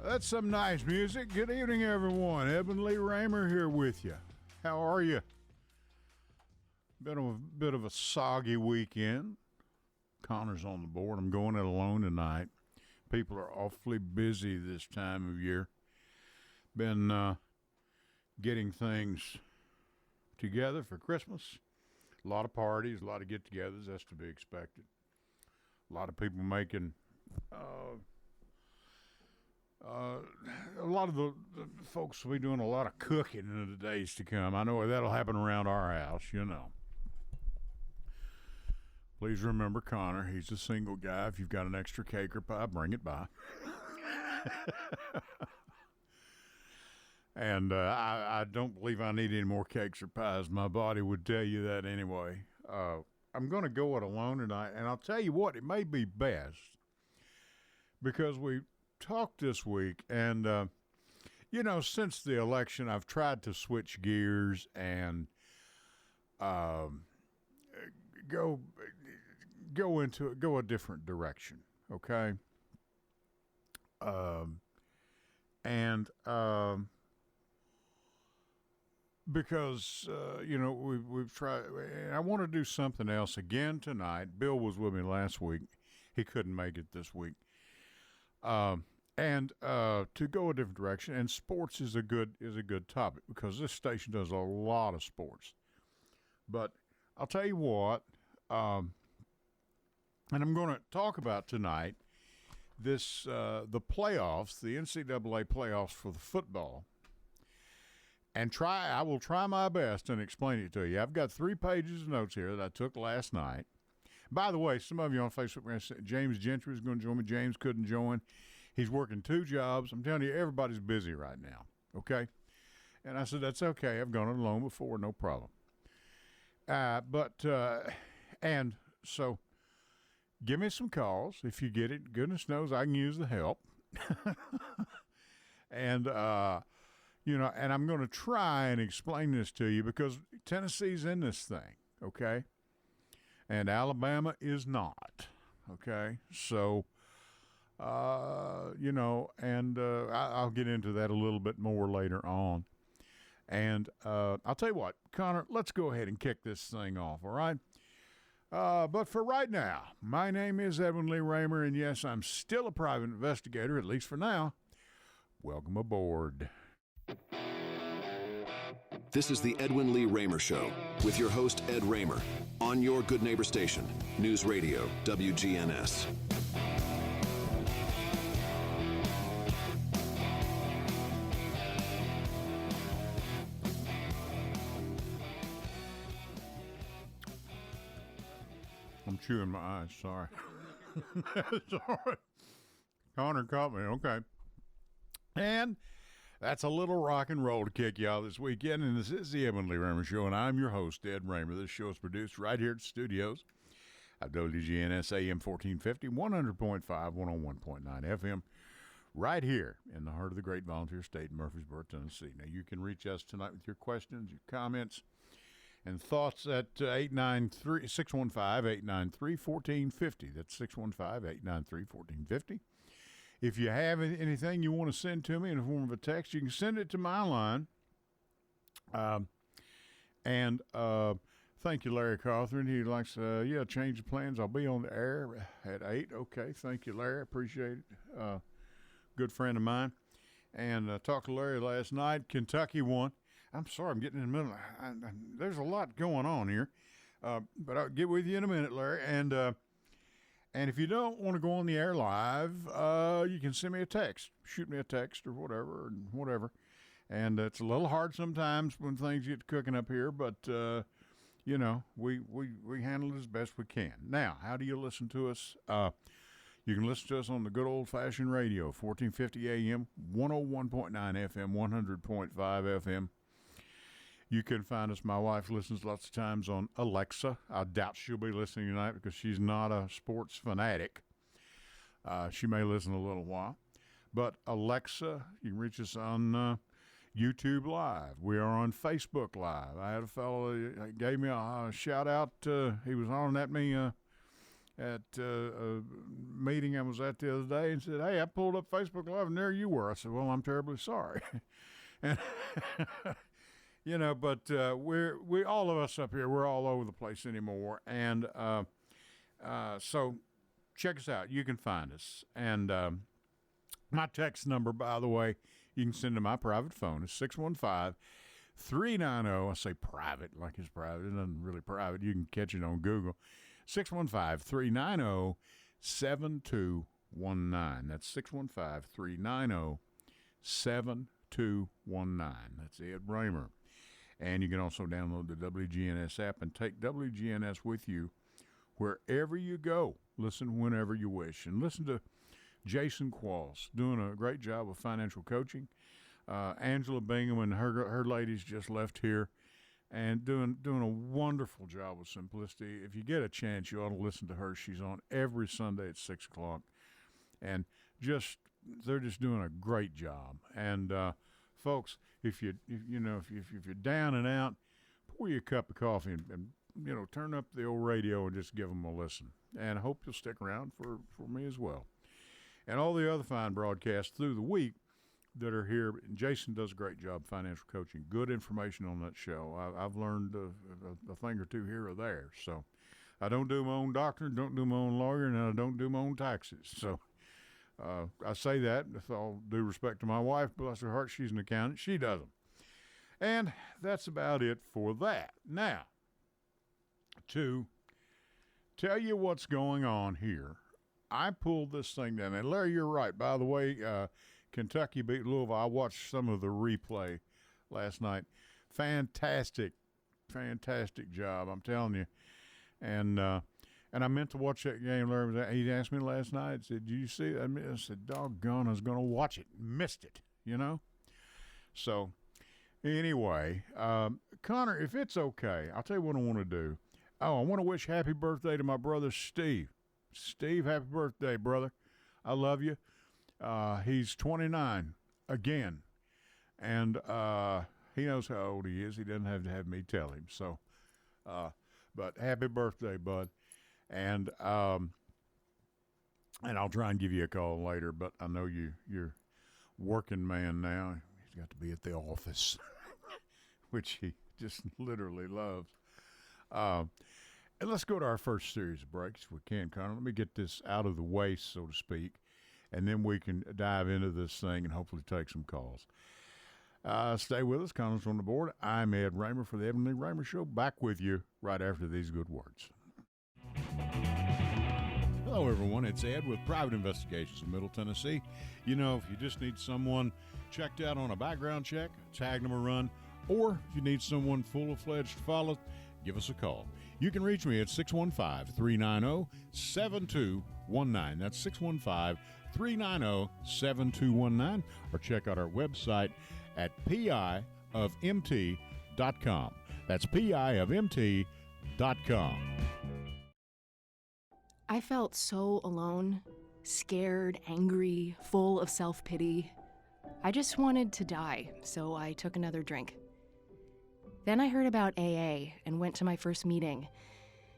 That's some nice music. Good evening, everyone. Edwin Lee Raymer here with you. How are you? Been a bit of a soggy weekend. Connor's on the board. I'm going it alone tonight. People are awfully busy this time of year. Been getting things together for Christmas. A lot of parties, a lot of get-togethers. That's to be expected. A lot of people making... a lot of the folks will be doing a lot of cooking in the days to come. I know that'll happen around our house, you know. Please remember Connor. He's a single guy. If you've got an extra cake or pie, bring it by. And I don't believe I need any more cakes or pies. My body would tell you that anyway. I'm going to go it alone tonight, and I'll tell you what, it may be best because we talked this week, and since the election, I've tried to switch gears and go a different direction. Okay, because we've tried, and I want to do something else again tonight. Bill was with me last week; he couldn't make it this week. And to go a different direction, and sports is a good topic because this station does a lot of sports. But I'll tell you what, and I'm going to talk about tonight this the playoffs, the NCAA playoffs for the football, and I will try my best and explain it to you. I've got 3 pages of notes here that I took last night. By the way, some of you on Facebook, James Gentry is going to join me. James couldn't join. He's working 2 jobs. I'm telling you, everybody's busy right now, okay? And I said, that's okay. I've gone it alone before, no problem. And so give me some calls. If you get it, goodness knows I can use the help. And, and I'm going to try and explain this to you because Tennessee's in this thing, okay? And Alabama is not, okay? So, I'll get into that a little bit more later on. And I'll tell you what, Connor, let's go ahead and kick this thing off, all right? But for right now, my name is Edwin Lee Raymer, and yes, I'm still a private investigator, at least for now. Welcome aboard. This is the Edwin Lee Raymer Show with your host, Ed Raymer, on your Good Neighbor station, News Radio, WGNS. I'm chewing my eyes, sorry. Sorry. Connor caught me, okay. And that's a little rock and roll to kick you out this weekend, and this is the Edwin Lee Raymer Show, and I'm your host, Ed Raymer. This show is produced right here at the studios at WGNS AM 1450, 100.5, 101.9 FM, right here in the heart of the great volunteer state in Murfreesboro, Tennessee. Now, you can reach us tonight with your questions, your comments, and thoughts at 615-893-1450. That's 615-893-1450. If you have anything you want to send to me in the form of a text, you can send it to my line. Thank you, Larry Cawthorn. He likes, change the plans. I'll be on the air at 8. Okay, thank you, Larry. Appreciate it. Good friend of mine. And talked to Larry last night. Kentucky won. I'm sorry, I'm getting in the middle. There's a lot going on here. But I'll get with you in a minute, Larry. And if you don't want to go on the air live, you can send me a text. Shoot me a text or whatever. And it's a little hard sometimes when things get cooking up here, but, we handle it as best we can. Now, how do you listen to us? You can listen to us on the good old-fashioned radio, 1450 AM, 101.9 FM, 100.5 FM. You can find us. My wife listens lots of times on Alexa. I doubt she'll be listening tonight because she's not a sports fanatic. She may listen a little while. But Alexa, you can reach us on YouTube Live. We are on Facebook Live. I had a fellow that gave me a shout out. He was on at me at a meeting I was at the other day and said, "Hey, I pulled up Facebook Live and there you were." I said, "Well, I'm terribly sorry." And but we all of us up here, we're all over the place anymore, and so check us out. You can find us, and my text number, by the way, you can send to my private phone. It's 615-390. I say private like it's private. It isn't really private. You can catch it on Google. 615-390-7219. That's 615-390-7219. That's Ed Raymer. And you can also download the WGNS app and take WGNS with you wherever you go. Listen whenever you wish. And listen to Jason Qualls doing a great job of financial coaching. Angela Bingham and her ladies just left here and doing a wonderful job with simplicity. If you get a chance, you ought to listen to her. She's on every Sunday at 6 o'clock. And they're just doing a great job. And folks, if you're down and out, pour you a cup of coffee and turn up the old radio and just give them a listen. And I hope you'll stick around for me as well. And all the other fine broadcasts through the week that are here. And Jason does a great job financial coaching. Good information on that show. I've learned a thing or two here or there. So I don't do my own doctor, don't do my own lawyer, and I don't do my own taxes. So I say that with all due respect to my wife. Bless her heart, she's an accountant. She doesn't. And that's about it for that. Now, to tell you what's going on here, I pulled this thing down. And Larry, you're right. By the way, Kentucky beat Louisville. I watched some of the replay last night. Fantastic job, I'm telling you. And I meant to watch that game. Larry, he asked me last night, said, "Did you see it?" I said, "Doggone, I was going to watch it. Missed it, So, anyway, Connor, if it's okay, I'll tell you what I want to do. Oh, I want to wish happy birthday to my brother Steve. Steve, happy birthday, brother. I love you. He's 29 again, and he knows how old he is. He doesn't have to have me tell him. So, but happy birthday, bud. And I'll try and give you a call later, but I know you're working man now. He's got to be at the office, which he just literally loves. And let's go to our first series of breaks if we can, Connor. Let me get this out of the way, so to speak, and then we can dive into this thing and hopefully take some calls. Stay with us. Connor's on the board. I'm Ed Raymer for the Ed and Lee Raymer Show. Back with you right after these good words. Hello, everyone. It's Ed with Private Investigations in Middle Tennessee. If you just need someone checked out on a background check, tag them a run, or if you need someone full-fledged followed, give us a call. You can reach me at 615-390-7219. That's 615-390-7219. Or check out our website at piofmt.com. That's piofmt.com. I felt so alone, scared, angry, full of self-pity. I just wanted to die, so I took another drink. Then I heard about AA and went to my first meeting.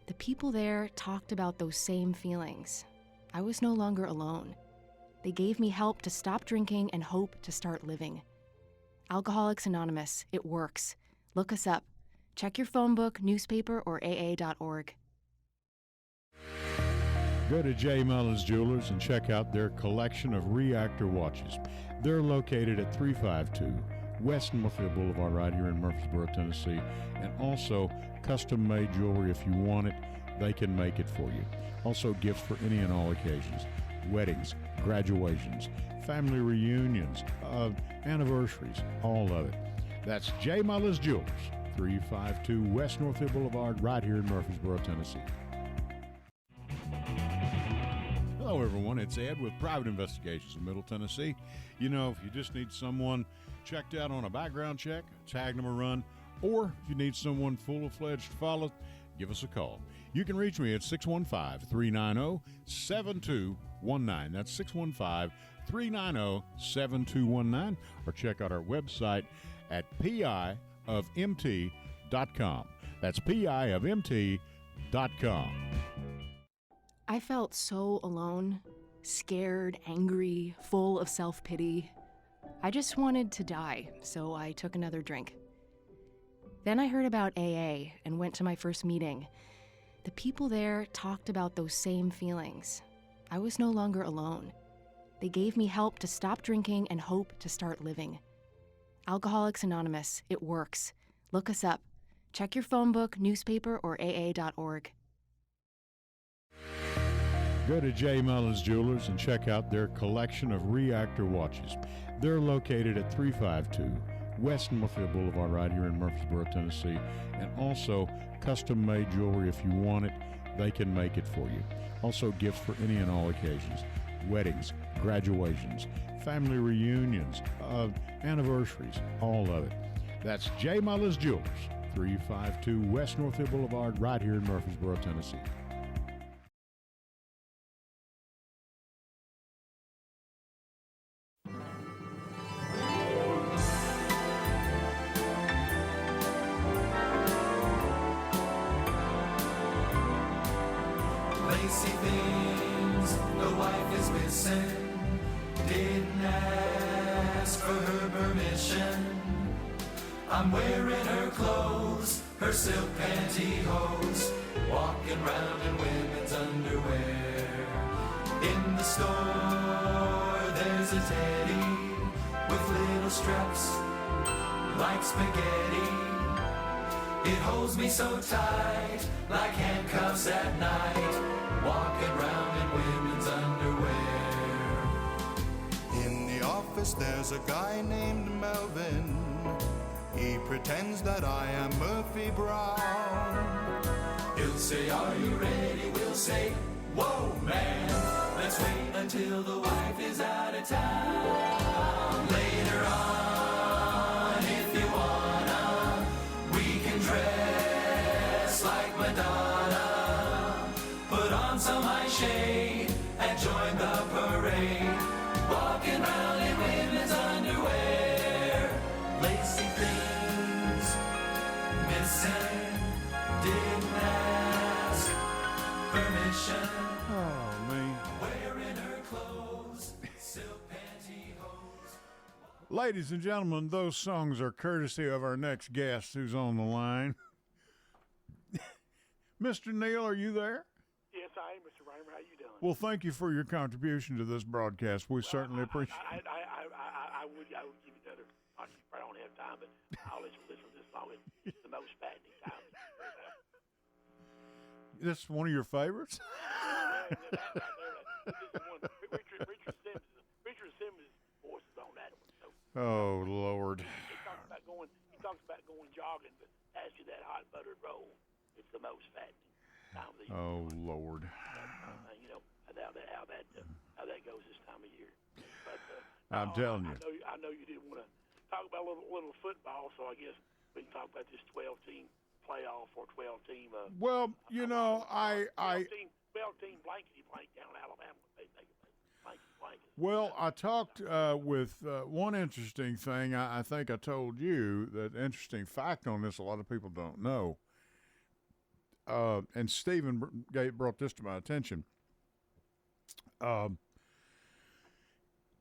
The people there talked about those same feelings. I was no longer alone. They gave me help to stop drinking and hope to start living. Alcoholics Anonymous, it works. Look us up. Check your phone book, newspaper, or AA.org. Go to J. Mullins Jewelers and check out their collection of reactor watches. They're located at 352 West Northfield Boulevard right here in Murfreesboro, Tennessee. And also custom-made jewelry. If you want it, they can make it for you. Also gifts for any and all occasions. Weddings, graduations, family reunions, anniversaries, all of it. That's J. Mullins Jewelers, 352 West Northfield Boulevard right here in Murfreesboro, Tennessee. Hello, everyone. It's Ed with Private Investigations in Middle Tennessee. If you just need someone checked out on a background check, tag them a run, or if you need someone full-fledged followed, give us a call. You can reach me at 615-390-7219. That's 615-390-7219. Or check out our website at piofmt.com. That's piofmt.com. I felt so alone, scared, angry, full of self-pity. I just wanted to die, so I took another drink. Then I heard about AA and went to my first meeting. The people there talked about those same feelings. I was no longer alone. They gave me help to stop drinking and hope to start living. Alcoholics Anonymous, it works. Look us up. Check your phone book, newspaper, or AA.org. Go to J. Mullins Jewelers and check out their collection of reactor watches. They're located at 352 West Northfield Boulevard right here in Murfreesboro, Tennessee. And also custom-made jewelry. If you want it, they can make it for you. Also gifts for any and all occasions. Weddings, graduations, family reunions, anniversaries, all of it. That's J. Mullins Jewelers, 352 West Northfield Boulevard right here in Murfreesboro, Tennessee. Lacy things, the wife is missing. Didn't ask for her permission. I'm wearing her clothes, her silk pantyhose, walking round in women's underwear. In the store, there's a teddy with little straps like spaghetti. It holds me so tight, like handcuffs at night, walking round in women's underwear. In the office there's a guy named Melvin. He pretends that I am Murphy Brown. He'll say, are you ready? We'll say, whoa, man. Let's wait until the wife is out of town. Later on, if you wanna, we can dress like Madonna. Put on some high shade and join the parade. Walking around in women's underwear. Lacy things missing. Didn't ask permission. Oh, man. Wearing her clothes, silk pantyhose. Ladies and gentlemen, those songs are courtesy of our next guest who's on the line. Mr. Neal, are you there? Yes, I am, Mr. Raymer. How you doing? Well, thank you for your contribution to this broadcast. We certainly appreciate it. I would give you the other. I probably don't have time, but I'll let you listen to this song. It's the most fattening time. This is one of your favorites? Richard Simmons' voice is on that one. So Oh, Lord. he talks about going jogging, but ask you that hot buttered roll. It's the most fattening time of the year. Oh, Lord. You know how that goes this time of year. But I'm telling you. I know you didn't want to talk about a little football, so I guess we can talk about this 12-team playoff or 12-team. Well, you know, 12-team blankety blank down in Alabama. They blankety blank. Well, I talked with one interesting thing. I think I told you that interesting fact on this a lot of people don't know. And Stephen brought this to my attention.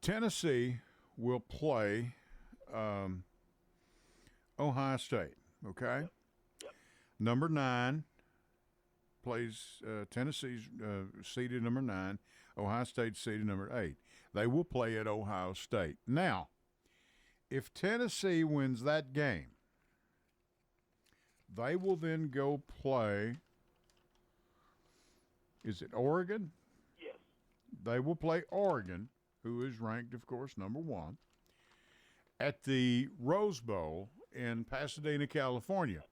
Tennessee will play Ohio State, okay? Yep. Number 9 plays Tennessee's seeded number 9. Ohio State seeded number 8. They will play at Ohio State. Now, if Tennessee wins that game, they will then go play, is it Oregon? Yes. They will play Oregon, who is ranked, of course, number 1, at the Rose Bowl in Pasadena, California.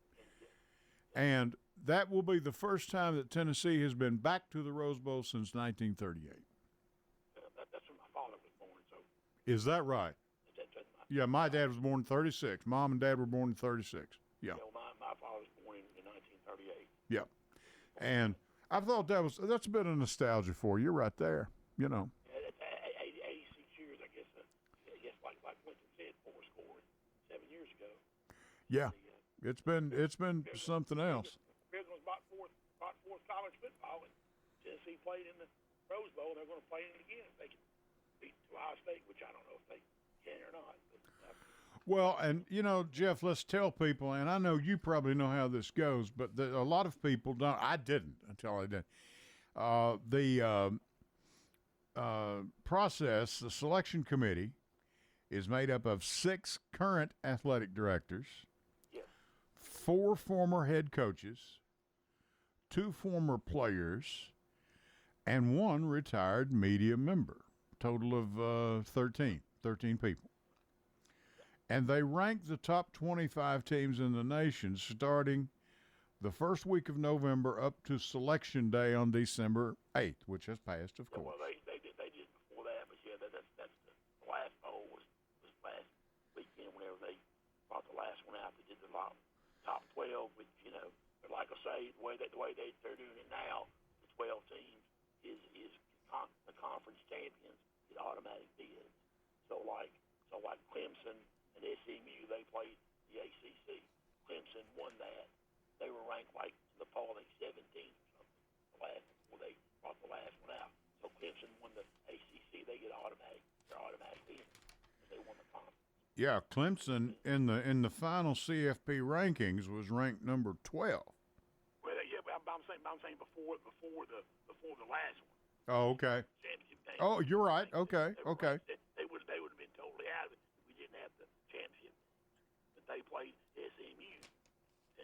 And that will be the first time that Tennessee has been back to the Rose Bowl since 1938. That's when my father was born. So Is that right? Yeah, my dad was born in 36. Mom and Dad were born in 36. Yeah. My father was born in 1938. Yeah. And I thought that's a bit of nostalgia for you right there, you know. That's 86 years, I guess. Like Lincoln said, 4 score 7 years ago. Yeah. It's been something else. Pilgrims bought fourth college football, and Tennessee played in the Rose Bowl, and they're going to play in it again if they can beat Ohio State, which I don't know if they can or not. But, Well, and Jeff, let's tell people, and I know you probably know how this goes, but a lot of people don't. I didn't until I did. The process, the selection committee, is made up of 6 current athletic directors, yes. 4 former head coaches, 2 former players, and 1 retired media member. Total of 13 people. And they rank the top 25 teams in the nation starting the first week of November up to Selection Day on December 8th, which has passed, of course. Well, they did before that, but yeah, that's the last bowl was last weekend whenever they brought the last one out. They did the top 12, which but like I say, the way they're doing it now, the 12 teams is the conference champions get automatic bids. So like Clemson and SMU, they played the ACC. Clemson won that. They were ranked like in the fall, like 17 or something. Before they brought the last one out. So Clemson won the ACC. They get their automatic bid. They won the conference. Yeah, Clemson in the final CFP rankings was ranked number 12. Well, yeah, but I'm saying before the last one. Oh, okay. Championship game. Oh, you're right. Okay. They would have been totally out of it if we didn't have the championship. But they played SMU,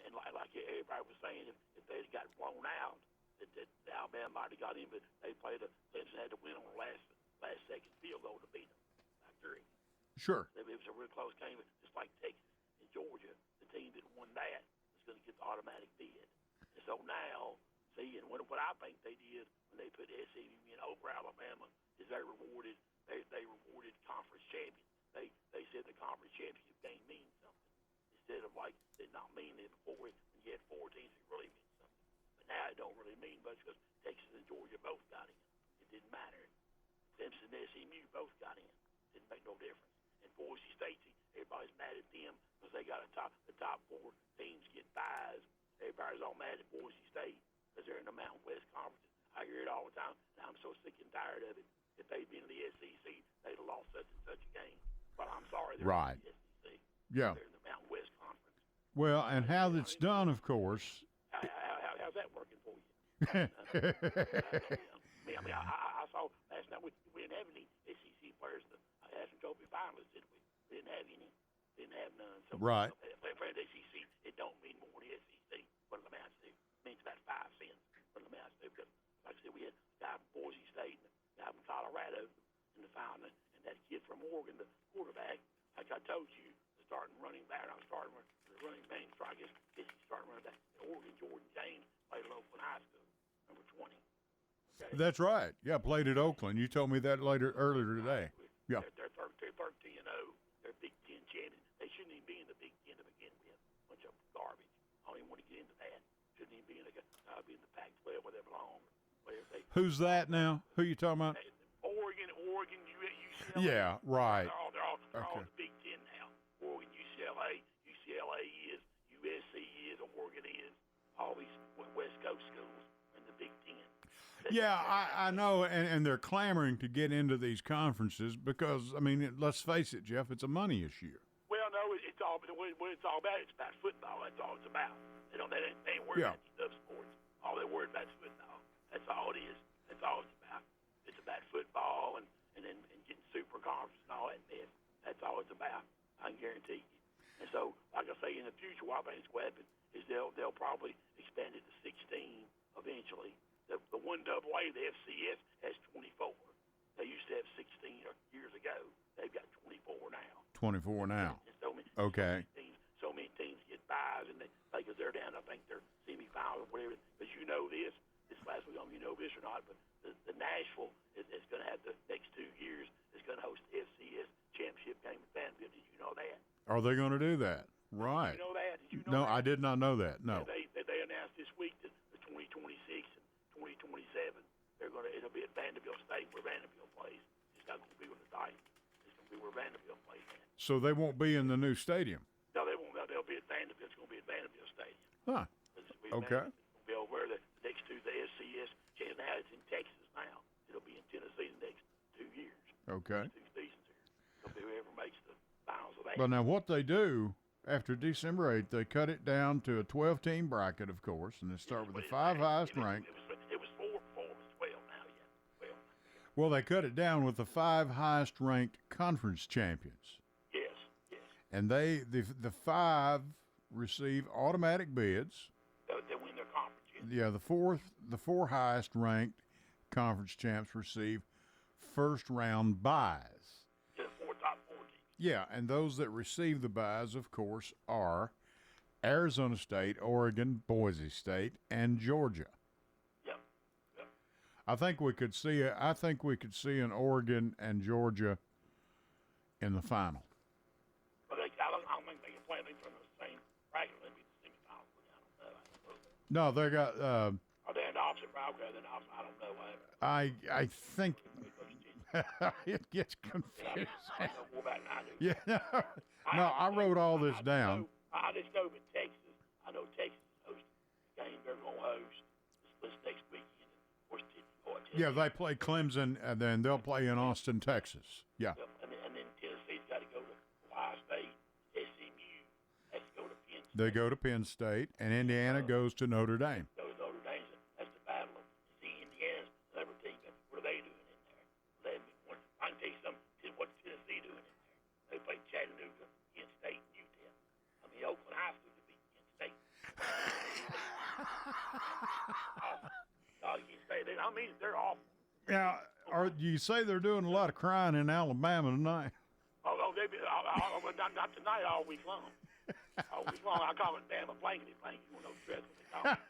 and like everybody was saying, if they had got blown out, that Alabama might have got in, but Clemson had to win on the last second field goal to beat them by 3. Sure. It was a real close game, just like Texas and Georgia. The team that won that is going to get the automatic bid. And so now, and what I think they did when they put SMU in over Alabama is they rewarded conference champions. They said the conference championship game means something instead of like it not meaning it before when you had 4 teams it really meant something. But now it don't really mean much because Texas and Georgia both got in. It didn't matter. Clemson and SMU both got in. Didn't make no difference. And Boise State, everybody's mad at them because they got the top 4 teams get buys. Everybody's all mad at Boise State because they're in the Mountain West Conference. I hear it all the time, and I'm so sick and tired of it. If they'd been in the SEC, they'd have lost such and such a game. But I'm sorry, they're right. in the SEC. Yeah. They're in the Mountain West Conference. Well, and how that's done, of course. How's that working for you? I saw last night we didn't have any SEC players in the National Trophy finalists, did we? We didn't have any. Didn't have none. So right. For the SEC, it don't mean more than the SEC. What it amounts to? It means about 5 cents. What it amounts to? Because, like I said, we had a guy from Boise State and a guy from Colorado in the final, and that kid from Oregon, the quarterback, like I told you, the starting running back. I was starting with the running back. So I guess he's starting running back. Oregon, Jordan James played at Oakland High School, number 20. Okay? That's right. Yeah, played at Oakland. You told me that earlier today. Yeah. They're 13-0. They're Big Ten champions. They shouldn't even be in the Big Ten to begin with. Bunch of garbage. I don't even want to get into that. Shouldn't even be in the Pac-12 where they belong. Who's that now? Who you talking about? Oregon, UCLA. Yeah, right. They're all in the Big Ten now. Oregon, UCLA is, USC is, Oregon is. All these West Coast schools in the Big Ten. Yeah, I know, and they're clamoring to get into these conferences because, I mean, let's face it, Jeff, it's a money issue. Well, no, it's all about. It's about football. That's all it's about. They ain't worried about these other sports. All they're worried about is football. That's all it is. That's all it's about. It's about football and getting super conference and all that mess. That's all it's about. I can guarantee you. And so, like I say, in the future, what I think is going to happen is they'll probably expand it to 16 eventually. The 1AA, the FCS, has 24. They used to have 16 years ago. They've got 24 now. 24 now. And so many, okay. So many teams get buys, and because they're down, I think they're semifinals or whatever. Because you know this last week, you know this or not, but the Nashville is going to have the next 2 years is going to host the FCS championship game with Vanderbilt. Did you know that? Are they going to do that? Right. Did you know that? Did you know no, that? I did not know that. No. Yeah, they announced this week that the 2026 and 2027 it'll be at Vanderbilt Stadium where Vanderbilt plays. It's not going to be with the Titans. It's going to be where Vanderbilt plays at. So they won't be in the new stadium. No, they won't. They'll be at Vanderbilt. It's going to be at Vanderbilt Stadium. Huh. Okay. It'll be over the next 2, the SCS. Now it's in Okay. 2 seasons here. So whoever makes the finals of that. But now what they do after December 8th, they cut it down to a 12-team bracket, of course, and they start with the 5 highest ranked. It was 4 before. It was 12 now. Yeah, 12. Well, they cut it down with the 5 highest ranked conference champions. Yes, yes. And the 5 receive automatic bids. They win their conference. Yes. Yeah, the 4 highest ranked conference champs receive first round buys. To the top 4 teams. Yeah, and those that receive the buys, of course, are Arizona State, Oregon, Boise State, and Georgia. Yep. Yep. I think we could see an Oregon and Georgia in the final. But I don't think they can play anything from the same bracket. Maybe the semifinals. I don't know. No, they got. Are they in the opposite bracket? I don't know. I think it gets confusing. I know more about it than I do. Yeah. No, I wrote all this down. I just know that Texas. I know Texas is hosting the game. They're going to host this next weekend. Of course, Yeah, they play Clemson, and then they'll play in Austin, Texas. Yeah. And then Tennessee's got to go to Ohio State, SMU. Has to go to Penn State. They go to Penn State, and Indiana goes to Notre Dame. Go to Notre Dame. That's the battle of the Indiana's number team. What are they doing in there? I can tell you something. What's Tennessee doing in there? They play Chattanooga, Penn State, and UTEP. I mean, Oakland High School to beat Penn State. I mean, they're awful. Now, you say they're doing a lot of crying in Alabama tonight? Oh, not tonight. All week long. All week long. I call it damn a blankety blanket. You know, stress what they call it.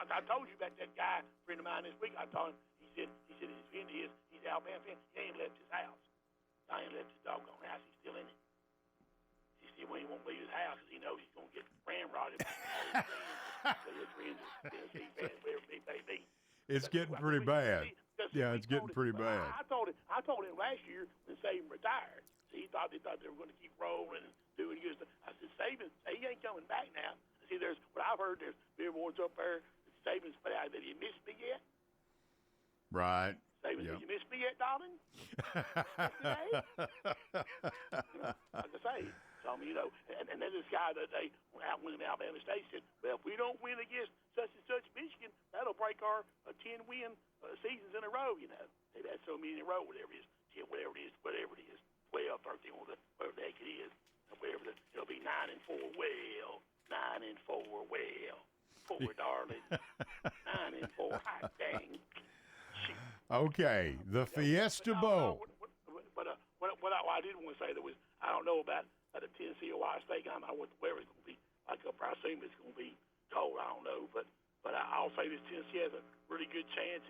I told you about that guy, friend of mine this week. I told him. He said his friend he's an Alabama fan. He ain't left his house. I ain't left his doggone house. He's still in it. He said when he won't leave his house because he knows he's gonna get ramrodded by all his friends. Tennessee fans, whatever they may be. It's getting pretty bad. Yeah, it's getting pretty bad. I told him last year when Saban retired. See, he thought they were going to keep rolling and doing good stuff. I said, Saban, he ain't coming back now. See, there's what I've heard. There's billboards up there. Saban's put out. Did he miss me yet? Right. Saban, Yep. did you miss me yet, darling? Like I say. So, I mean, and then this guy that they out winning Alabama State said, well, if we don't win against such and such Michigan, that'll break our 10-win seasons in a row, you know. They've had so many in a row, whatever it is, 10, whatever it is, 12, 13, whatever the heck it is, it'll be 9-4, well, 9-4, well, poor darling, 9-4, hot dang. Shoot. Okay, the Fiesta Bowl. But what I did want to say, I don't know about the Tennessee Ohio State game. I don't know what the weather's going to be like up there. I assume it's going to be cold. I don't know, but I'll say this: Tennessee has a really good chance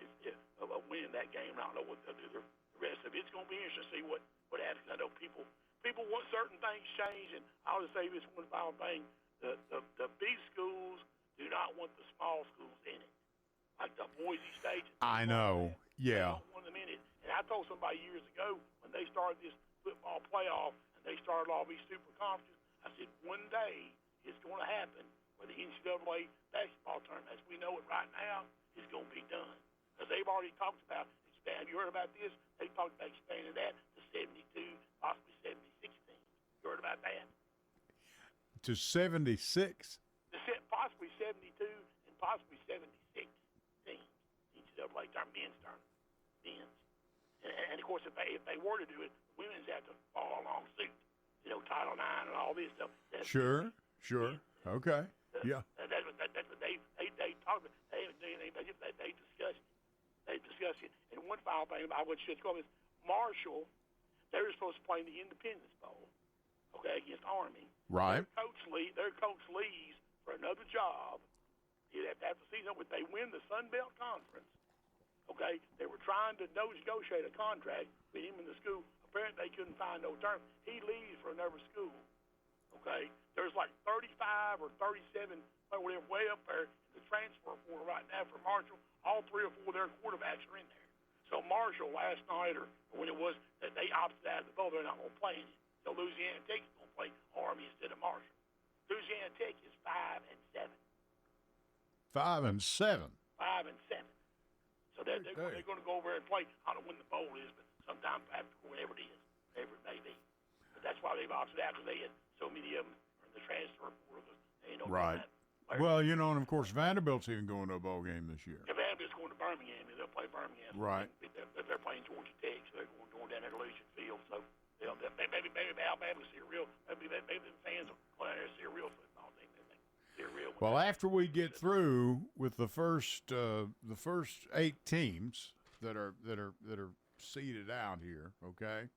of winning that game. I don't know what they'll do the rest of it. It's going to be interesting to see what happens. I know people want certain things changed, and I'll just say this one final thing: the big schools do not want the small schools in it, like the Boise State. I know. Yeah. They don't want them in it. And I told somebody years ago when they started this football playoff and they started all these super conferences, I said one day it's going to happen where the NCAA basketball tournament, as we know it right now, is going to be done. Because they've already talked about expanding. You heard about this? They talked about expanding that to 72, possibly 76 teams. You heard about that? To 76? Possibly 72 and possibly 76 teams. NCAA tournament, men's tournament. And of course, if they were to do it, women's have to follow along suit. You know, Title IX and all this stuff. Sure. Okay. Yeah. That's what they talk about. They discuss it. And one final thing about what you just call this, Marshall, they were supposed to play in the Independence Bowl, okay, against Army. Right. Their coach leaves for another job. After the season, if they win the Sun Belt Conference, okay, they were trying to negotiate a contract with him in the school. Apparently, they couldn't find no terms. He leaves for another school. Okay, there's like 35 or 37, whatever, way up there in the transfer portal right now for Marshall. All 3 or 4 of their quarterbacks are in there. So Marshall last night, or when it was that they opted out of the bowl, they're not going to play in it. So Louisiana Tech is going to play Army instead of Marshall. Louisiana Tech is 5-7. 5-7. 5-7. So they're going to go over and play. I don't know when the bowl is, but sometime after whenever it is, whenever it may be. But that's why they've opted out, because they had so many of them in the transfer portal. They ain't no Right. players. Well, you know, and of course Vanderbilt's even going to a bowl game this year. If Vanderbilt's going to Birmingham, they'll play Birmingham. Right. If they're playing Georgia Tech, so they're going down there to Lucian Field. So maybe Alabama will see a real. Maybe the fans will go down there and see a real football team. See a real one. Well, after we get through with the first 8 teams that are seeded out here, okay,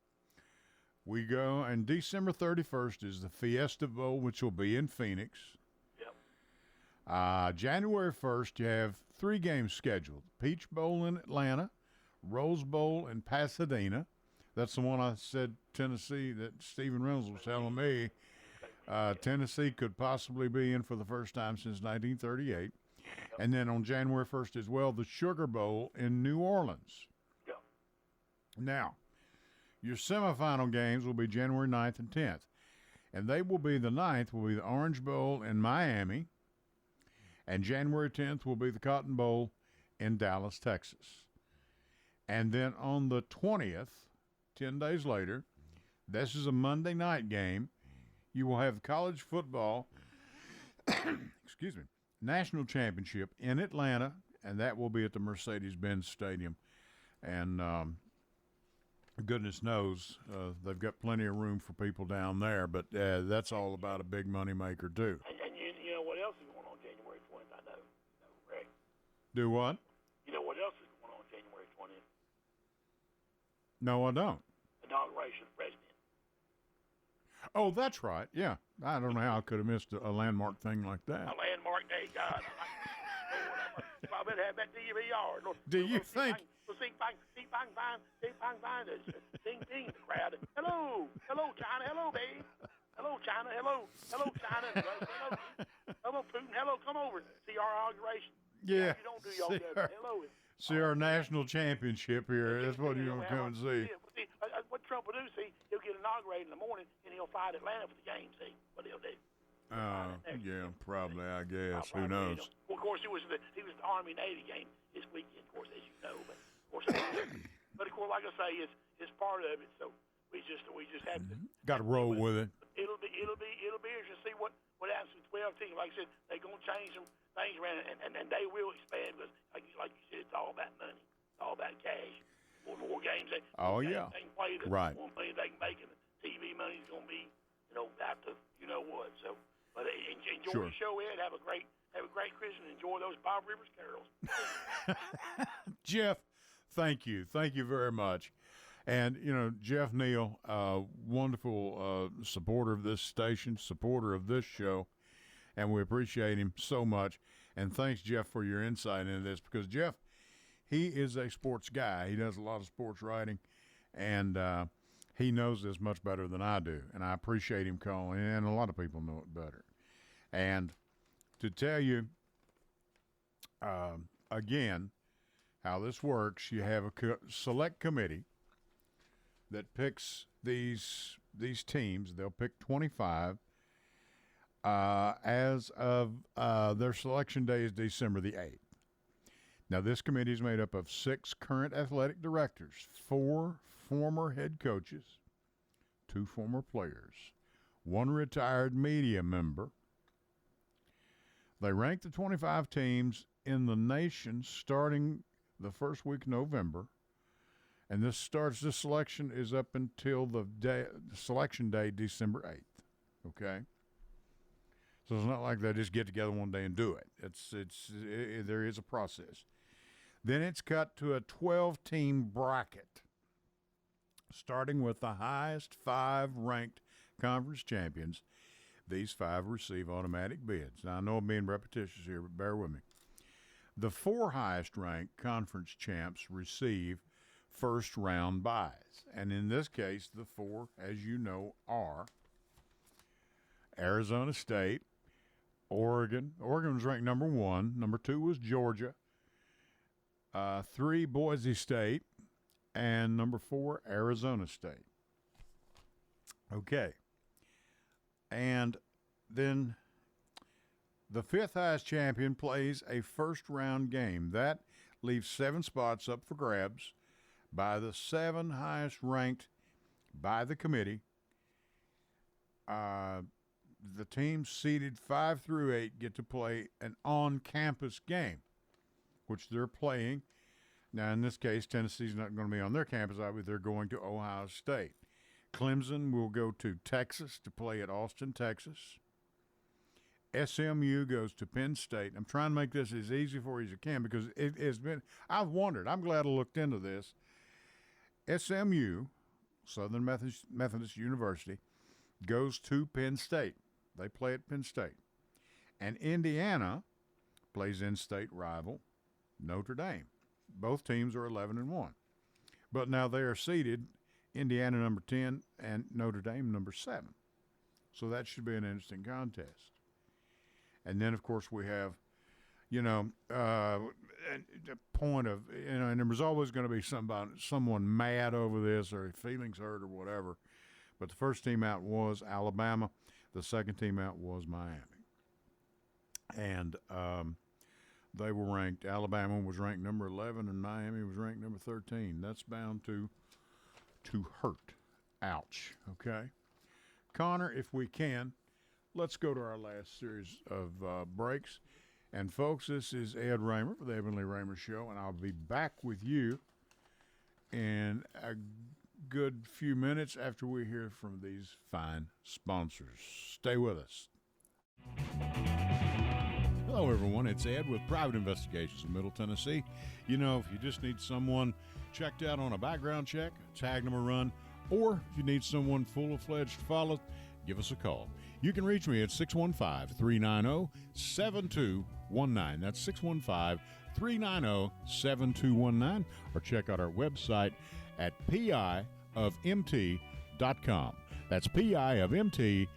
we go, and December 31st is the Fiesta Bowl, which will be in Phoenix. Yep. January 1st, you have 3 games scheduled: Peach Bowl in Atlanta, Rose Bowl in Pasadena. That's the one I said Tennessee that Stephen Reynolds was telling me. Tennessee could possibly be in for the first time since 1938. And then on January 1st as well, the Sugar Bowl in New Orleans. Yeah. Now, your semifinal games will be January 9th and 10th. And they will be, the 9th will be the Orange Bowl in Miami. And January 10th will be the Cotton Bowl in Dallas, Texas. And then on the 20th, 10 days later, this is a Monday night game, you will have college football, excuse me, national championship in Atlanta, and that will be at the Mercedes-Benz Stadium. And goodness knows they've got plenty of room for people down there, but that's all about a big money maker too. And you know what else is going on January 20th? I know, Rick. Do what? You know what else is going on January 20th? No, I don't. Inauguration of president. Oh, that's right. Yeah. I don't know how I could have missed a landmark thing like that. A landmark day, God. I better have that DVR. Do you think? We'll see if I can find it. Ding, ding, the crowd. Hello, China. Hello, babe. Hello, China. Hello, China. Hello, Putin. Hello, come over. See our inauguration. Yeah. You don't do your government. Hello. See our national championship here. That's what you're going to come and see. See, what Trump will do, he'll get inaugurated in the morning, and he'll fly to Atlanta for the game, see what he'll do. Yeah, probably, I guess. Who knows? Well, of course, he was the Army-Navy game this weekend, of course, as you know. But, of course, like I say, it's part of it, so we just have to. Got to roll with it. It'll be interesting to see what happens with 12 teams. Like I said, they're going to change some things around, and they will expand because, like you said, it's all about money. It's all about cash. More games they can play, the right. more money they can make, and the TV money is going to be, after what. So, but enjoy the show, Ed. Have a great Christmas. Enjoy those Bob Rivers carols. Jeff, thank you very much. And Jeff Neal, wonderful supporter of this station, supporter of this show, and we appreciate him so much. And thanks, Jeff, for your insight into this, because Jeff, he is a sports guy. He does a lot of sports writing, and he knows this much better than I do. And I appreciate him calling in, and a lot of people know it better. And to tell you, again, how this works, you have a select committee that picks these teams. They'll pick 25. As of their selection day is December the 8th. Now, this committee is made up of 6 current athletic directors, 4 former head coaches, 2 former players, 1 retired media member. They rank the 25 teams in the nation starting the first week of November, and this selection is up until the selection day, December 8th, okay? So it's not like they just get together one day and do it. There is a process. Then it's cut to a 12-team bracket, starting with the highest 5 ranked conference champions. These 5 receive automatic bids. Now, I know I'm being repetitious here, but bear with me. The 4 highest ranked conference champs receive first round buys. And in this case, the 4, as you know, are Arizona State, Oregon. Oregon was ranked number 1. Number 2 was Georgia. 3, Boise State. And number 4, Arizona State. Okay. And then the 5th highest champion plays a first-round game. That leaves 7 spots up for grabs by the 7 highest ranked by the committee. The teams seeded 5 through 8 get to play an on-campus game, which they're playing. Now, in this case, Tennessee's not going to be on their campus. They're going to Ohio State. Clemson will go to Texas to play at Austin, Texas. SMU goes to Penn State. I'm trying to make this as easy for you as I can because it has been, I've wondered. I'm glad I looked into this. SMU, Southern Methodist University, goes to Penn State. They play at Penn State. And Indiana plays in-state rival Notre Dame. Both teams are 11-1. But now they are seeded, Indiana number 10 and Notre Dame number 7. So that should be an interesting contest. And then, of course, we have, the point of, and there was always going to be someone mad over this or feelings hurt or whatever. But the first team out was Alabama. The second team out was Miami. And they were ranked, Alabama was ranked number 11 and Miami was ranked number 13. That's bound to hurt. Ouch. Okay. Connor, if we can, let's go to our last series of breaks. And, folks, this is Ed Raymer for the Heavenly Raymer Show, and I'll be back with you in a good few minutes after we hear from these fine sponsors. Stay with us. Hello, everyone. It's Ed with Private Investigations in Middle Tennessee. If you just need someone checked out on a background check, tag them a run, or if you need someone full-fledged to follow, give us a call. You can reach me at 615-390-7219. That's 615-390-7219. Or check out our website at piofmt.com. That's piofmt.com.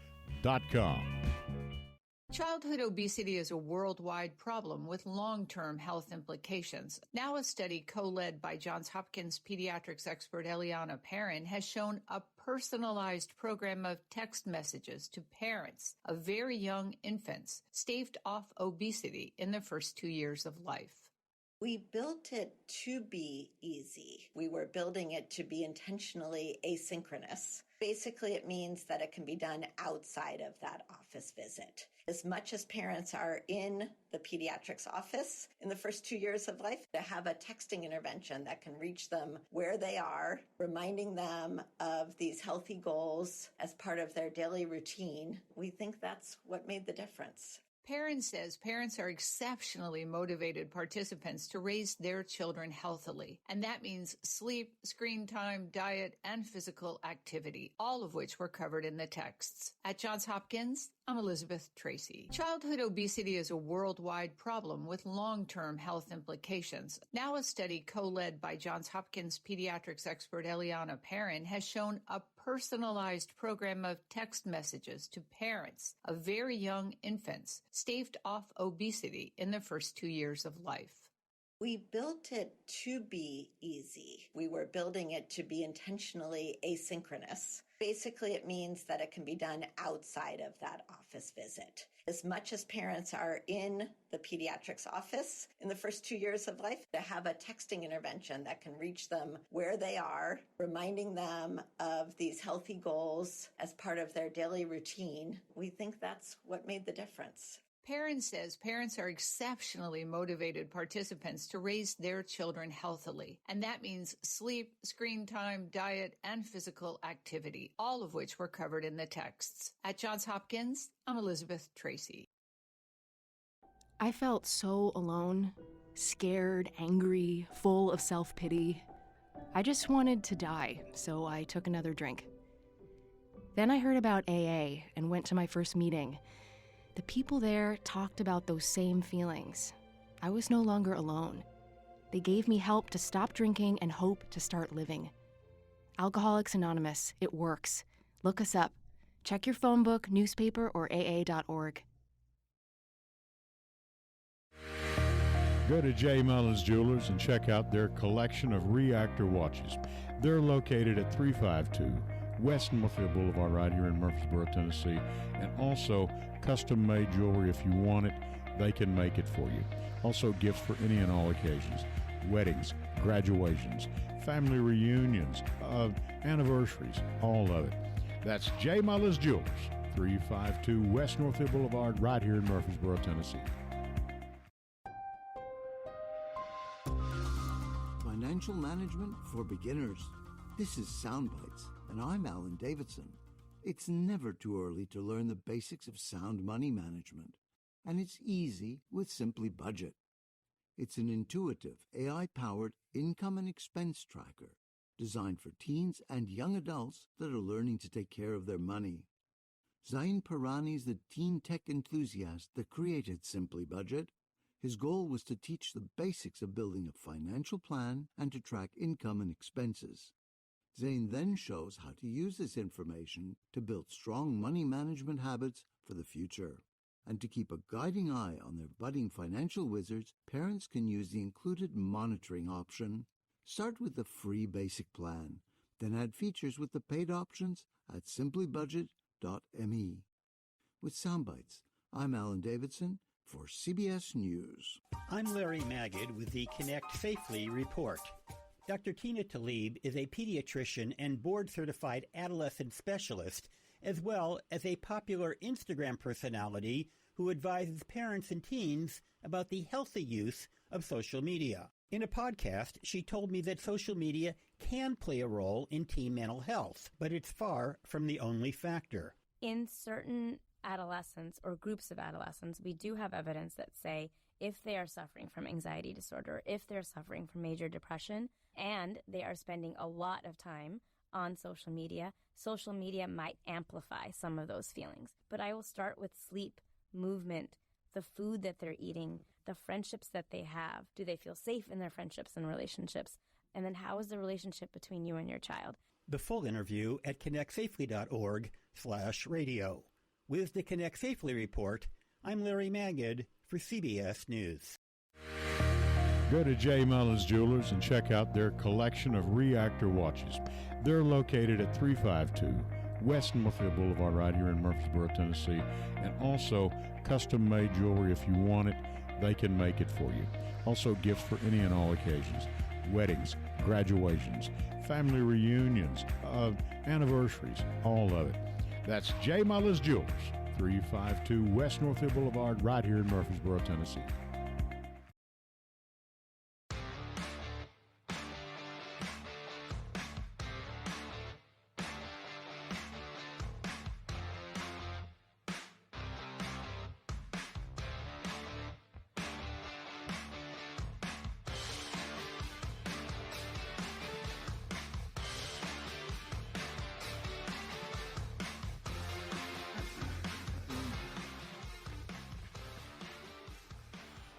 Childhood obesity is a worldwide problem with long-term health implications. Now a study co-led by Johns Hopkins pediatrics expert Eliana Perrin has shown a personalized program of text messages to parents of very young infants staved off obesity in the first 2 years of life. We built it to be easy. We were building it to be intentionally asynchronous. Basically, it means that it can be done outside of that office visit. As much as parents are in the pediatrics office in the first 2 years of life, to have a texting intervention that can reach them where they are, reminding them of these healthy goals as part of their daily routine, we think that's what made the difference. Perrin says parents are exceptionally motivated participants to raise their children healthily, and that means sleep, screen time, diet, and physical activity, all of which were covered in the texts. At Johns Hopkins, I'm Elizabeth Tracy. Childhood obesity is a worldwide problem with long-term health implications. Now a study co-led by Johns Hopkins pediatrics expert Eliana Perrin has shown a personalized program of text messages to parents of very young infants staved off obesity in the first 2 years of life. We built it to be easy. We were building it to be intentionally asynchronous. Basically, it means that it can be done outside of that office visit. As much as parents are in the pediatrics office in the first 2 years of life, to have a texting intervention that can reach them where they are, reminding them of these healthy goals as part of their daily routine, we think that's what made the difference. Perrin says parents are exceptionally motivated participants to raise their children healthily, and that means sleep, screen time, diet, and physical activity, all of which were covered in the texts. At Johns Hopkins, I'm Elizabeth Tracy. I felt so alone, scared, angry, full of self-pity. I just wanted to die, so I took another drink. Then I heard about AA and went to my first meeting. The people there talked about those same feelings. I was no longer alone. They gave me help to stop drinking and hope to start living. Alcoholics Anonymous, it works. Look us up. Check your phone book, newspaper, or AA.org. Go to J. Mullins Jewelers and check out their collection of reactor watches. They're located at 352 West Northfield Boulevard right here in Murfreesboro, Tennessee, and also custom-made jewelry. If you want it, they can make it for you. Also gifts for any and all occasions. weddings, graduations, family reunions, anniversaries, all of it. That's J. Mullis Jewelers, 352 West Northfield Boulevard, right here in Murfreesboro, Tennessee. Financial management for beginners. This is Soundbites, and I'm Alan Davidson. It's never too early to learn the basics of sound money management, and it's easy with Simply Budget. It's an intuitive, AI-powered income and expense tracker designed for teens and young adults that are learning to take care of their money. Zain Pirani's the teen tech enthusiast that created Simply Budget. His goal was to teach the basics of building a financial plan and to track income and expenses. Zain then shows how to use this information to build strong money management habits for the future. And to keep a guiding eye on their budding financial wizards, parents can use the included monitoring option. Start with the free basic plan, then add features with the paid options at simplybudget.me. With Soundbites, I'm Alan Davidson for CBS News. I'm Larry Magid with the Connect Safely report. Dr. Tina Talib is a pediatrician and board-certified adolescent specialist, as well as a popular Instagram personality who advises parents and teens about the healthy use of social media. In a podcast, she told me that social media can play a role in teen mental health, but it's far from the only factor. In certain adolescents or groups of adolescents, we do have evidence that say if they are suffering from anxiety disorder, if they're suffering from major depression, and they are spending a lot of time on social media might amplify some of those feelings. But I will start with sleep, movement, the food that they're eating, the friendships that they have. Do they feel safe in their friendships and relationships? And then how is the relationship between you and your child? The full interview at connectsafely.org/radio. With the Connect Safely report, I'm Larry Magid for CBS News. Go to J. Mullis Jewelers and check out their collection of reactor watches. They're located at 352 West Northfield Boulevard right here in Murfreesboro, Tennessee. And also custom-made jewelry. If you want it, they can make it for you. Also gifts for any and all occasions. Weddings, graduations, family reunions, anniversaries, all of it. That's J. Mullis Jewelers, 352 West Northfield Boulevard right here in Murfreesboro, Tennessee.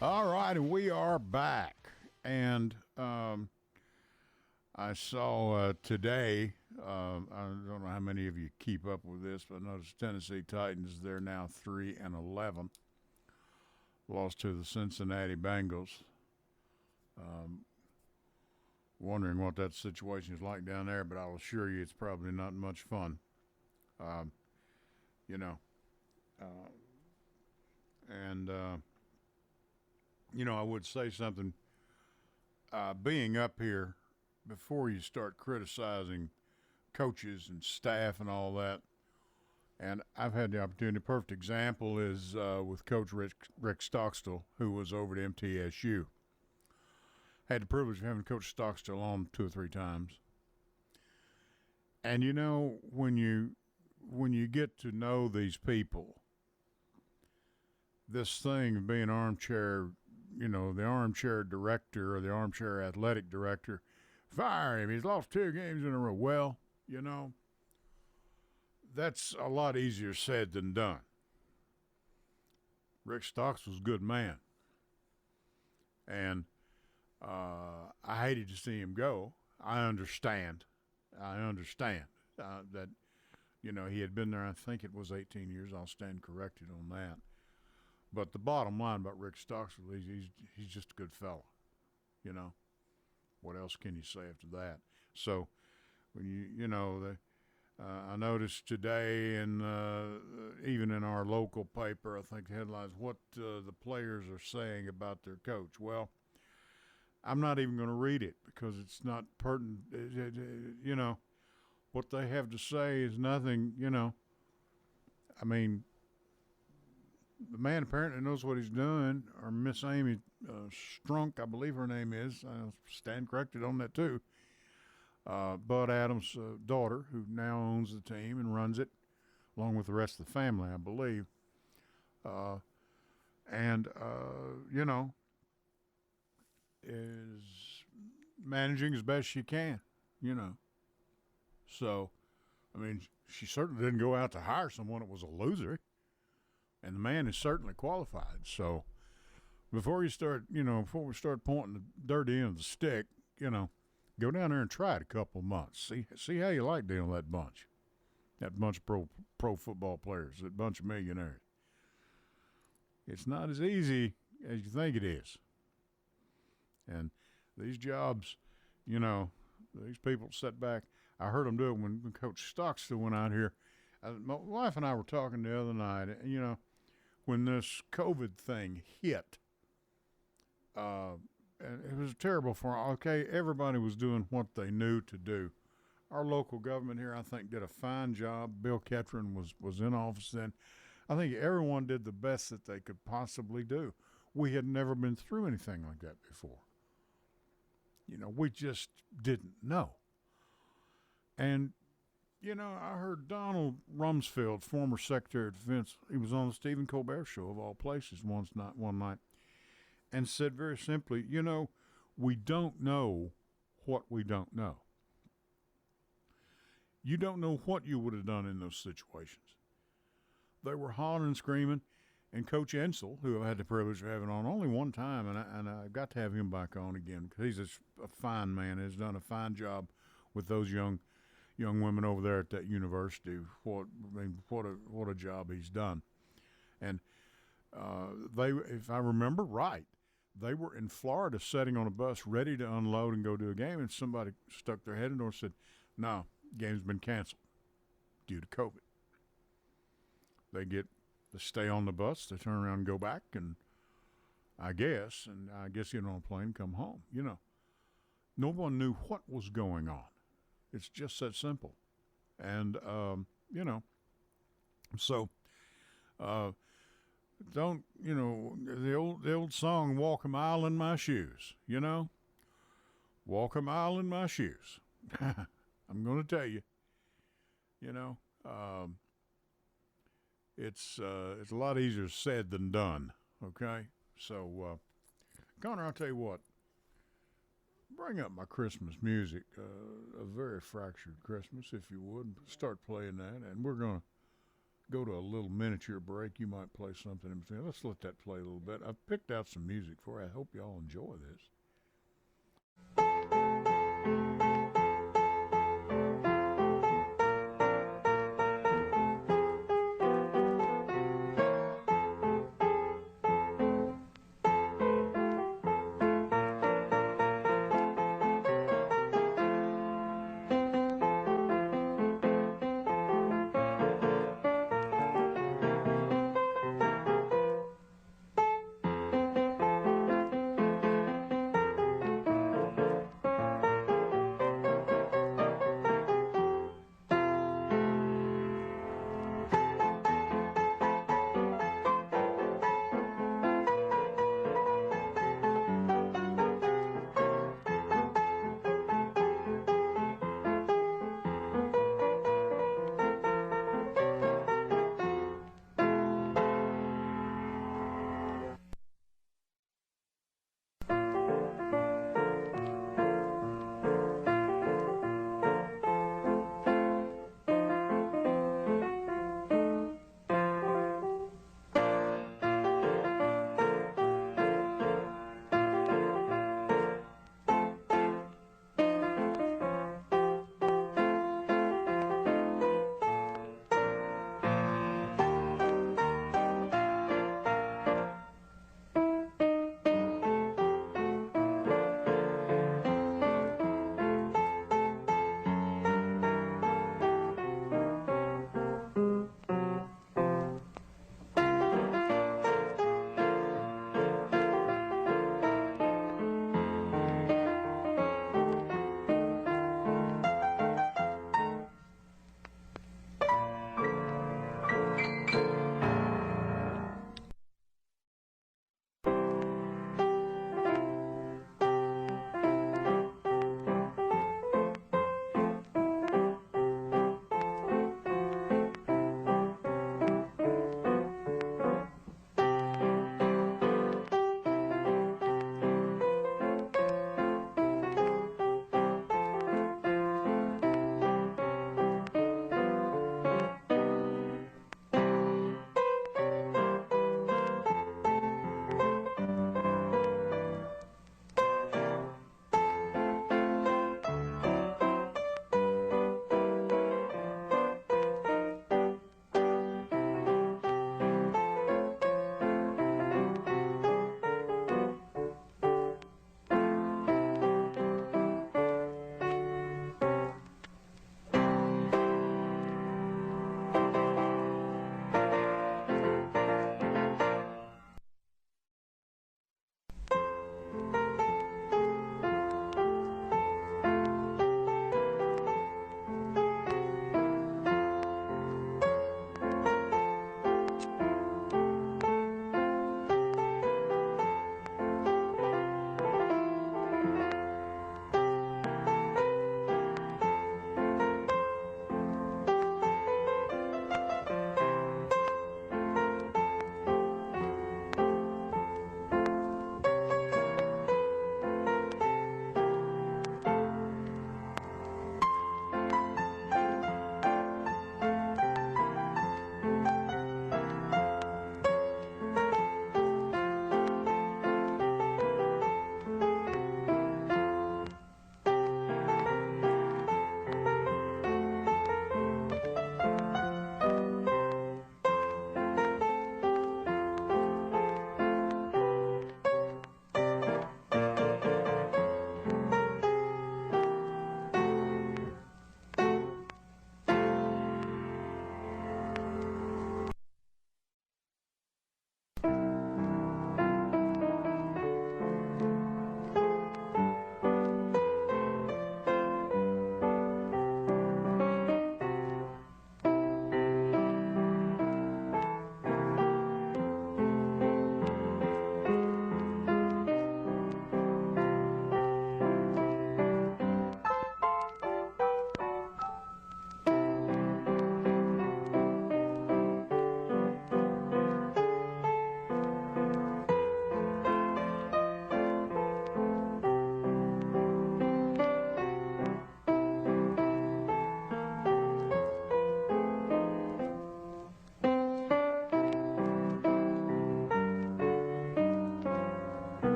All right, and we are back. And I saw today, I don't know how many of you keep up with this, but I noticed Tennessee Titans, they're now 3-11. Lost to the Cincinnati Bengals. Wondering what that situation is like down there, but I'll assure you it's probably not much fun. I would say something, being up here, before you start criticizing coaches and staff and all that, and I've had the opportunity, perfect example is with Coach Rick Stockstill, who was over at MTSU. Had the privilege of having Coach Stockstill on 2 or 3 times. And when you get to know these people, this thing of being armchair, the armchair director or the armchair athletic director, fire him. He's lost 2 games in a row. Well, that's a lot easier said than done. Rick Stocks was a good man. And I hated to see him go. I understand that, he had been there, I think it was 18 years. I'll stand corrected on that. But the bottom line about Rick Stocks, he's just a good fellow. What else can you say after that? So when I noticed today, and even in our local paper, I think the headlines, what the players are saying about their coach. Well, I'm not even going to read it because it's not pertinent. You know, what they have to say is nothing, you know. I mean, the man apparently knows what he's doing, or Miss Amy Strunk, I believe her name is. I'll stand corrected on that, too. Bud Adams' daughter, who now owns the team and runs it, along with the rest of the family, I believe. You know, is managing as best she can, you know. So, I mean, she certainly didn't go out to hire someone that was a loser. And the man is certainly qualified. So, before we start pointing the dirty end of the stick, you know, go down there and try it a couple of months. See how you like dealing with that bunch of pro football players, that bunch of millionaires. It's not as easy as you think it is. And these jobs, you know, these people sit back. I heard them do it when Coach Stockstill went out here. My wife and I were talking the other night, you know, when this COVID thing hit, and it was terrible everybody was doing what they knew to do. Our local government here, I think, did a fine job. Bill Ketron was in office then. I think everyone did the best that they could possibly do. We had never been through anything like that before. You know, we just didn't know. And, you know, I heard Donald Rumsfeld, former Secretary of Defense, he was on the Stephen Colbert Show, of all places, one night, and said very simply, you know, we don't know what we don't know. You don't know what you would have done in those situations. They were hollering and screaming, and Coach Ensel, who I had the privilege of having on only one time, and I got to have him back on again because he's a fine man, has done a fine job with those young women over there at that university. What a job he's done. And if I remember right, they were in Florida sitting on a bus ready to unload and go do a game, and somebody stuck their head in the door and said, no, game's been canceled due to COVID. They stay on the bus, they turn around and go back, and I guess get on a plane and come home. You know, no one knew what was going on. It's just that simple. And, you know, so don't, you know, the old song, walk a mile in my shoes, you know, walk a mile in my shoes. I'm going to tell you, you know, it's a lot easier said than done, okay? So, Connor, I'll tell you what, bring up my Christmas music, A Very Fractured Christmas, if you would. Start playing that, and we're going to go to a little miniature break. You might play something in between. Let's let that play a little bit. I've picked out some music for you. I hope y'all enjoy this.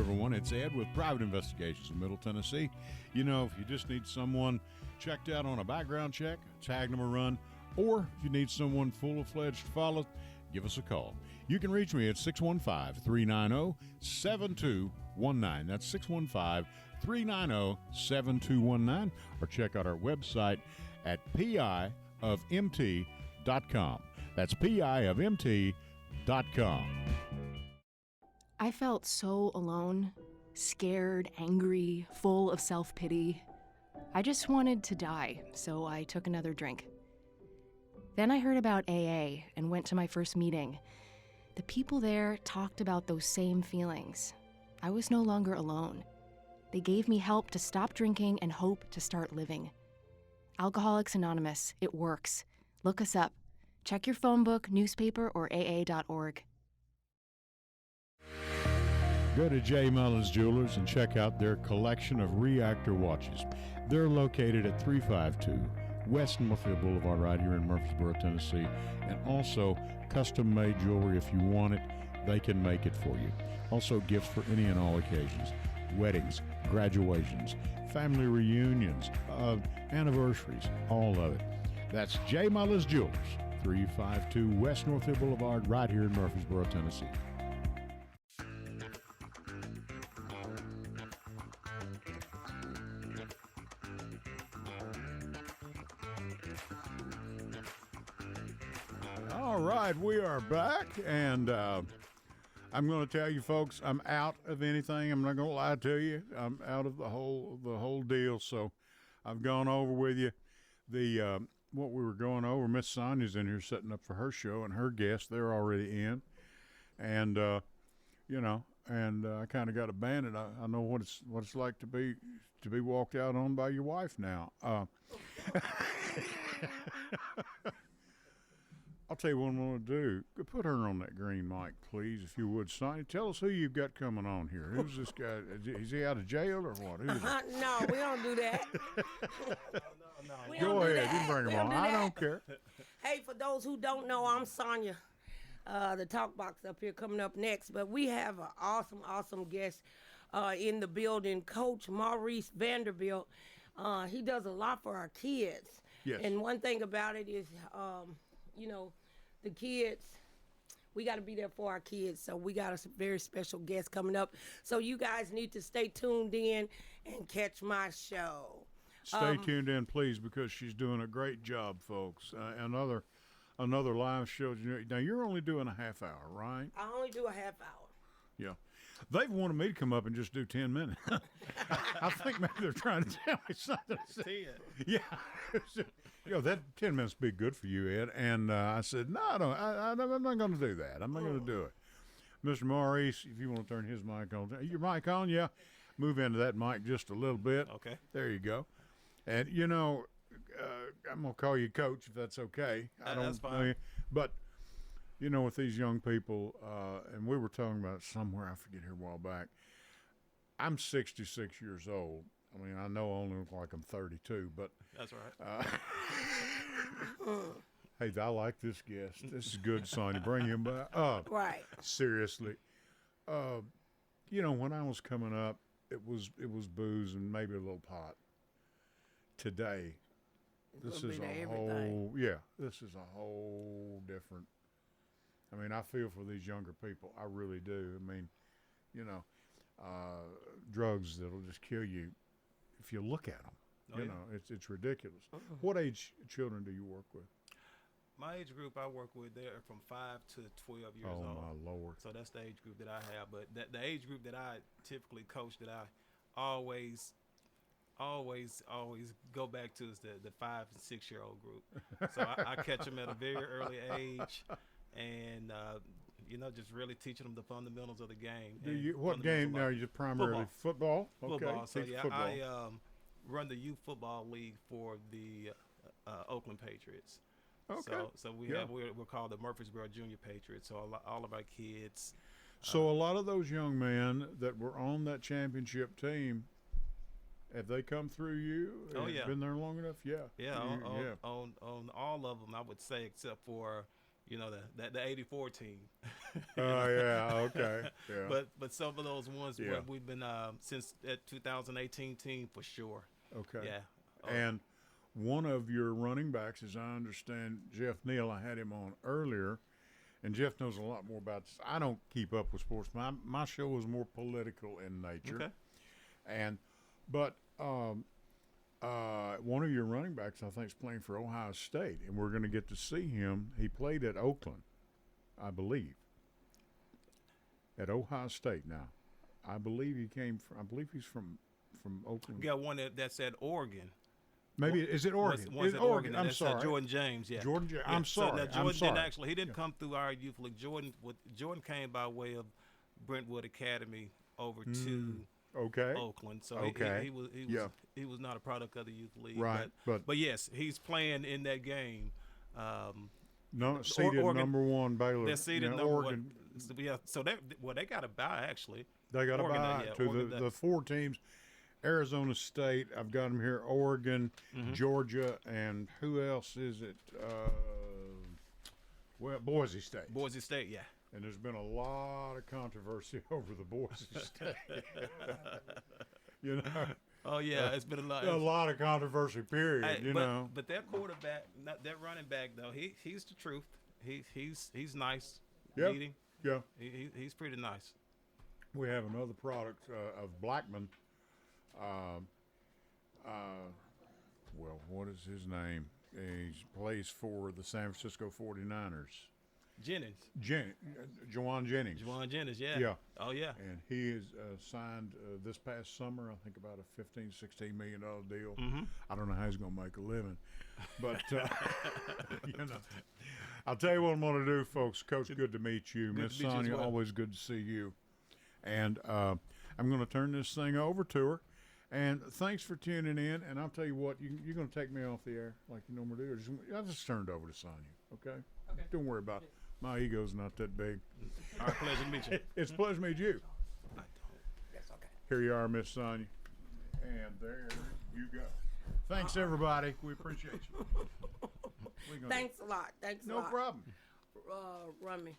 everyone. It's Ed with Private Investigations in Middle Tennessee. You know, if you just need someone checked out on a background check, tag them a run, or if you need someone full-fledged to follow, give us a call. You can reach me at 615-390-7219. That's 615-390-7219, or check out our website at piofmt.com. That's piofmt.com. I felt so alone, scared, angry, full of self-pity. I just wanted to die, so I took another drink. Then I heard about AA and went to my first meeting. The people there talked about those same feelings. I was no longer alone. They gave me help to stop drinking and hope to start living. Alcoholics Anonymous, it works. Look us up. Check your phone book, newspaper, or aa.org. Go to J. Mullins Jewelers and check out their collection of reactor watches. They're located at 352 West Northfield Boulevard right here in Murfreesboro, Tennessee. And also custom-made jewelry. If you want it, they can make it for you. Also gifts for any and all occasions. Weddings, graduations, family reunions, anniversaries, all of it. That's J. Mullins Jewelers, 352 West Northfield Boulevard right here in Murfreesboro, Tennessee. All right, we are back, and I'm going to tell you folks, I'm out of anything. I'm not going to lie to you. I'm out of the whole deal. So I've gone over with you the what we were going over. Miss Sonia's in here setting up for her show, and her guests, they're already in, and you know, and I kind of got abandoned. I know what it's like to be walked out on by your wife now. I'll tell you what I'm going to do. Put her on that green mic, please, if you would, Sonny. Tell us who you've got coming on here. Who's this guy? Is he out of jail or what? Who is it? No, we don't do that. Go ahead. You can bring him on. I don't care. Hey, for those who don't know, I'm Sonia, the talk box up here coming up next. But we have an awesome guest in the building, Coach Maurice Vanderbilt. He does a lot for our kids. Yes. And one thing about it is, you know, the kids, we got to be there for our kids. So we got a very special guest coming up. So you guys need to stay tuned in and catch my show. Stay tuned in, please, because she's doing a great job, folks. Another live show. Now, you're only doing a half hour, right? I only do a half hour. Yeah. They've wanted me to come up and just do 10 minutes. I think maybe they're trying to tell me something. 10. Yeah. You know, that 10 minutes would be good for you, Ed. And I said, no, I don't. I'm not going to do that. I'm not going to do it. Mr. Maurice, if you want to turn his mic on. Your mic on? Yeah. Move into that mic just a little bit. Okay. There you go. And, you know, I'm going to call you Coach if that's okay. That's fine. But, you know, with these young people, and we were talking about it somewhere, I forget here a while back, I'm 66 years old. I mean, I know I only look like I'm 32, but. That's right. Hey, I like this guest. This is good, Sonny. Bring him back. Right. Seriously. You know, when I was coming up, it was booze and maybe a little pot. Today, this is a whole, this is a whole different. I mean, I feel for these younger people. I really do. I mean, you know, drugs that'll just kill you if you look at them. You know, it's ridiculous. What age children do you work with? My age group I work with, they're from 5 to 12 years old. Oh, my Lord. So that's the age group that I have. But the age group that I typically coach, that I always go back to is the 5 and 6 year old group. So I catch them at a very early age, and you know, just really teaching them the fundamentals of the game. What game now? You primarily football? Okay. Football. So yeah, football. I run the youth football league for the Oakland Patriots. Okay. So we're called the Murfreesboro Junior Patriots. So all of our kids. So a lot of those young men that were on that championship team, have they come through you? Oh, yeah. Been there long enough? Yeah. Yeah, on all of them, I would say, except for, you know, the 84 team. Oh, yeah, okay. Yeah. But some of those ones Yeah. we've been since that 2018 team for sure. Okay. Yeah. And one of your running backs, as I understand, Jeff Neal, I had him on earlier, and Jeff knows a lot more about this. I don't keep up with sports. My show is more political in nature. Okay. But one of your running backs, I think, is playing for Ohio State, and we're going to get to see him. He played at Oakland, I believe, at Ohio State now. I believe he's from Oakland. We got one that's at Oregon. Maybe is it Oregon? One's at Oregon. I'm that's sorry, Jordan James. Yeah, Jordan James. Yeah. I'm sorry. So now Jordan I'm sorry. He didn't come through our youth league. Jordan came by way of Brentwood Academy over to Oakland. So he was not a product of the youth league. Right, but yes, he's playing in that game. Seeded Oregon, number one Baylor. They're seeded number Oregon. one. So, yeah, so they got a bye actually. They got a Oregon, bye to the four teams. Arizona State, I've got them here. Oregon, Georgia, and who else is it? Boise State. Boise State, yeah. And there's been a lot of controversy over the Boise State. You know. Oh yeah, it's been a lot of controversy. Period. Hey, know. But that quarterback, that running back though, he's the truth. He's nice. Yeah. Leading. Yeah. He's pretty nice. We have another product of Blackman. Well, what is his name? He plays for the San Francisco 49ers. Juwan Jennings. Juwan Jennings, yeah. Yeah. Oh, yeah. And he is signed this past summer, I think about a $15-16 million deal. I don't know how he's going to make a living. But, you know, I'll tell you what I'm going to do, folks. Coach, good to meet you. Miss Sonia, always good to see you. And I'm going to turn this thing over to her. And thanks for tuning in. And I'll tell you what, you're going to take me off the air like you normally do. I'll just turn it over to Sonia, okay? Don't worry about it. My ego's not that big. All right, pleasure to meet you. It's a pleasure to meet you. That's okay. Here you are, Miss Sonia. And there you go. Thanks, everybody. We appreciate you. Thanks a lot. Thanks a lot. No problem. Run me.